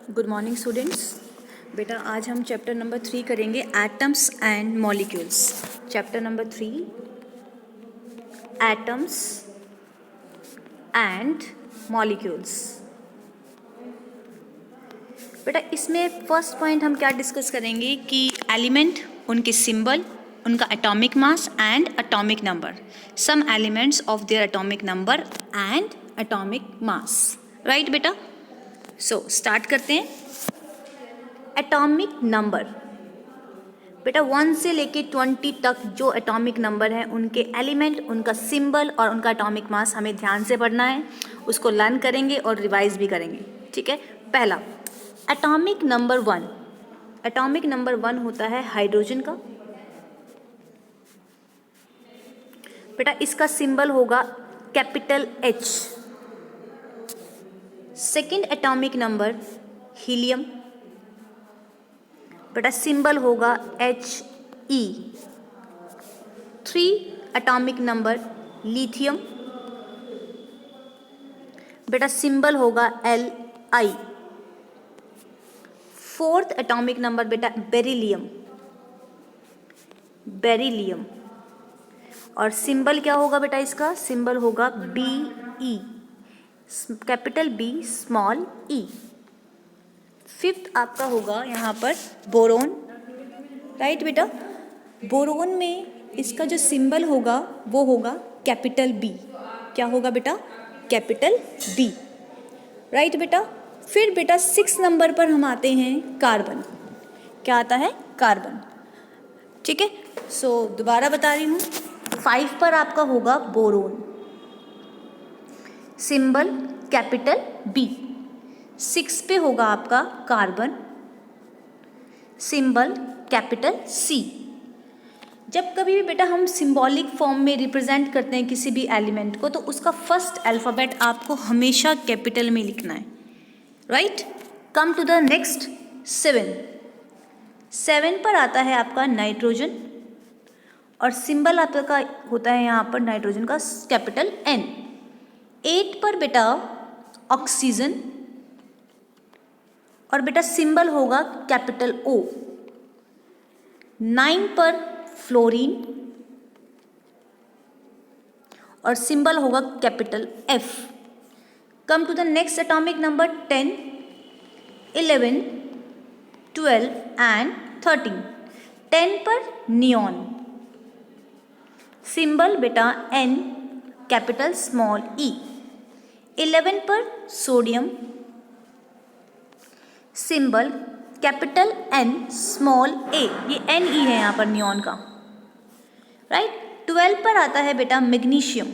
Good morning students. बेटा आज हम चैप्टर नंबर 3 करेंगे atoms and molecules. Chapter number 3 atoms and molecules. बेटा इसमें फर्स्ट पॉइंट हम क्या डिस्कस करेंगे कि एलिमेंट, उनके सिंबल, उनका atomic mass and atomic number, some elements of their atomic number and atomic mass. Right बेटा, सो स्टार्ट करते हैं। एटॉमिक नंबर बेटा 1 से लेके 20 तक जो एटॉमिक नंबर हैं उनके एलिमेंट, उनका सिंबल और उनका एटॉमिक मास हमें ध्यान से पढ़ना है, उसको लर्न करेंगे और रिवाइज भी करेंगे। ठीक है, पहला एटॉमिक नंबर 1। एटॉमिक नंबर 1 होता है हाइड्रोजन का। बेटा इसका सिंबल होगा capital H। Second atomic number helium. बेटा सिंबल होगा He। 3 atomic number lithium. बेटा सिंबल होगा Li। फोर्थ एटॉमिक नंबर बेटा बेरिलियम। बेरिलियम और सिंबल क्या होगा बेटा, इसका सिंबल होगा Be, capital B small e। Fifth आपका होगा यहाँ पर बोरोन। राइट बेटा, बोरोन में इसका जो सिंबल होगा वो होगा कैपिटल B। क्या होगा बेटा, कैपिटल B। राइट बेटा, फिर बेटा 6 नंबर पर हम आते हैं कार्बन। क्या आता है, कार्बन। ठीक है, सो दोबारा बता रही हूँ, 5 पर आपका होगा बोरोन, सिंबल कैपिटल B। 6 पे होगा आपका कार्बन, सिंबल कैपिटल C। जब कभी भी बेटा हम सिंबॉलिक फॉर्म में रिप्रेजेंट करते हैं किसी भी एलिमेंट को, तो उसका फर्स्ट अल्फ़ाबेट आपको हमेशा कैपिटल में लिखना है। Right, come to the next 7। 7 पर आता है आपका नाइट्रोजन और सिंबल आपका होता है यहाँ पर नाइट्रोजन का कैपिटल N। 8 पर बेटा ऑक्सीजन और बेटा सिंबल होगा कैपिटल O। 9 पर फ्लोरीन और सिंबल होगा capital F। Come to the next atomic number 10, 11, 12 and 13। 10 पर नियॉन, सिंबल बेटा N कैपिटल स्मॉल e। 11 पर sodium, symbol capital N small a। ये Ne है यहाँ पर नियॉन का। राइट, 12 पर आता है बेटा मैग्नीशियम।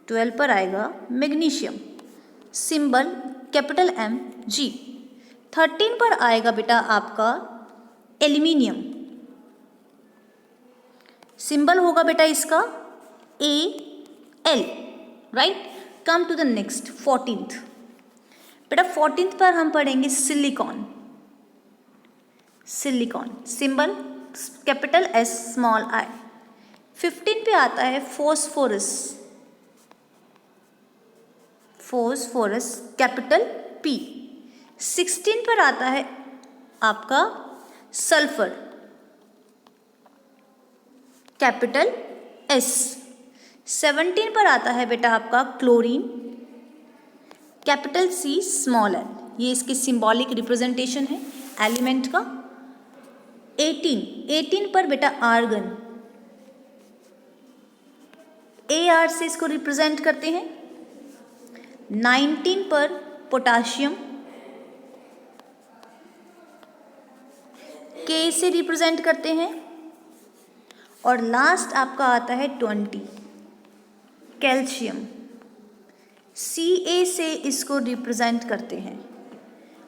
12 पर आएगा मैग्नीशियम, सिंबल कैपिटल Mg। 13 पर आएगा बेटा आपका एल्यूमिनियम, सिंबल होगा बेटा इसका Al। Right, come to the next 14th। बेटा 14th पर हम पढ़ेंगे silicon. Silicon symbol capital S small i। 15 पे आता है फॉस्फोरस। Phosphorus capital P। 16 पर आता है आपका सल्फर, कैपिटल S। 17 पर आता है बेटा आपका chlorine, capital C small n। ये इसकी सिंबॉलिक रिप्रेजेंटेशन है एलिमेंट का। 18 पर बेटा आर्गन, AR से इसको रिप्रेजेंट करते हैं। 19 पर पोटाशियम, K से रिप्रेजेंट करते हैं। और लास्ट आपका आता है 20 कैल्शियम, Ca से इसको रिप्रेजेंट करते हैं।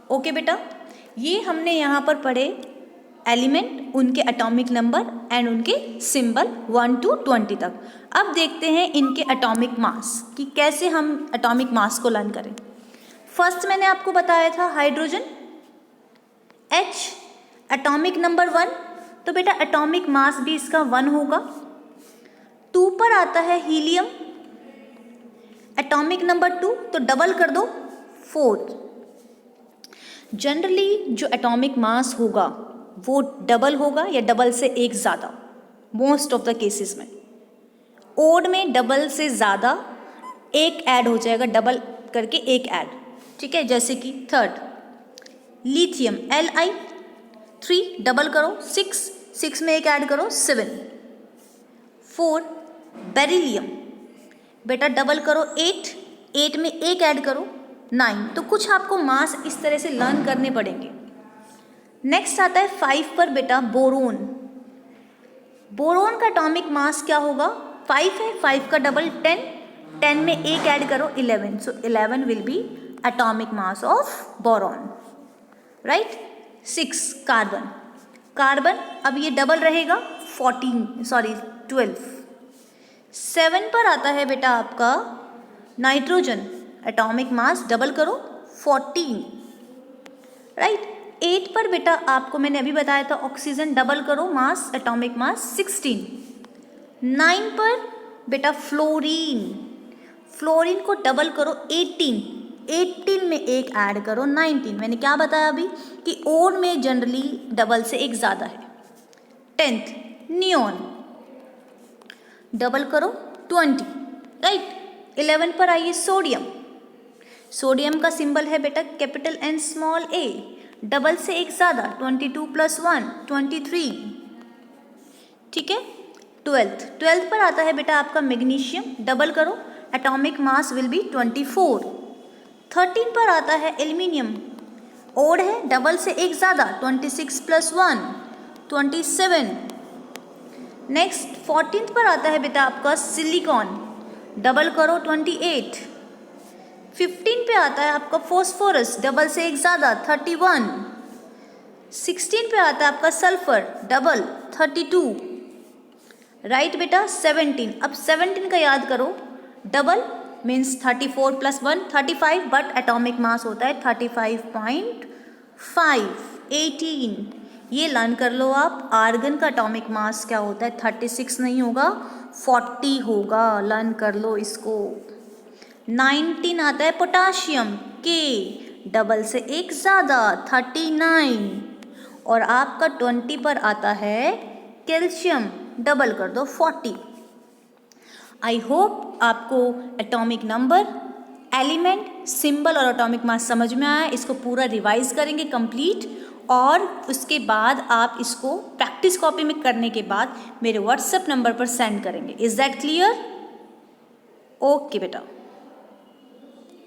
ओके बेटा, ये हमने यहाँ पर पढ़े एलिमेंट, उनके एटॉमिक नंबर एंड उनके सिंबल 1 to 20 तक। अब देखते हैं इनके एटॉमिक मास कि कैसे हम एटॉमिक मास को लर्न करें। फर्स्ट मैंने आपको बताया था हाइड्रोजन, H एटॉमिक नंबर 1, तो बेटा एटॉमिक मास भी इसका 1 होगा। 2 पर आता है हीलियम, एटॉमिक नंबर 2, तो डबल कर दो 4। जनरली जो एटॉमिक मास होगा वो डबल होगा या डबल से एक ज़्यादा, मोस्ट ऑफ द केसेस में। ओड में डबल से ज़्यादा एक ऐड हो जाएगा, डबल करके एक ऐड, ठीक है। जैसे कि थर्ड लिथियम Li, 3 डबल करो 6 में एक ऐड करो 7। 4 बेरिलियम, बेटा डबल करो 8 में एक ऐड करो 9। तो कुछ आपको मास इस तरह से लर्न करने पड़ेंगे। नेक्स्ट आता है 5 पर बेटा बोरोन। बोरोन का एटॉमिक मास क्या होगा? 5 है, 5 का डबल 10 में एक ऐड करो 11। सो 11 will be atomic mass of boron, right. 6 carbon, अब ये डबल रहेगा 12। 7 पर आता है बेटा आपका नाइट्रोजन, एटॉमिक मास डबल करो 14, राइट। 8 पर बेटा आपको मैंने अभी बताया था ऑक्सीजन, डबल करो मास, एटॉमिक मास 16। 9 पर बेटा फ्लोरीन को डबल करो 18 में एक ऐड करो 19। मैंने क्या बताया अभी कि ओड में जनरली डबल से एक ज़्यादा है। 10th नियोन, डबल करो 20, राइट। 11 पर आइए सोडियम का सिंबल है बेटा capital N small a, double से एक ज़्यादा 22 + 1 23, ठीक है। 12th पर आता है बेटा आपका मैग्नीशियम, डबल करो, एटॉमिक मास विल बी 24। 13 पर आता है एल्युमिनियम, ओड है, डबल से एक ज़्यादा 26 + 1 27। नेक्स्ट 14th पर आता है बेटा आपका सिलिकॉन, डबल करो 28। 15 पे आता है आपका फॉस्फोरस, डबल से एक ज़्यादा 31। 16 पे आता है आपका सल्फर, डबल 32, राइट बेटा। 17, अब 17 का याद करो, double means 34 + 1 35, but atomic mass होता है 35.5। 18 ये लर्न कर लो आप, आर्गन का एटॉमिक मास क्या होता है, 36 नहीं होगा 40 होगा, लर्न कर लो इसको। 19 आता है पोटाशियम, के डबल से एक ज़्यादा 39, और आपका 20 पर आता है कैल्शियम, डबल कर दो 40। आई होप आपको एटॉमिक नंबर, एलिमेंट, सिंबल और एटॉमिक मास समझ में आया। इसको पूरा रिवाइज करेंगे कंप्लीट, और उसके बाद आप इसको प्रैक्टिस कॉपी में करने के बाद मेरे व्हाट्सएप नंबर पर सेंड करेंगे। Is that clear? ओके बेटा।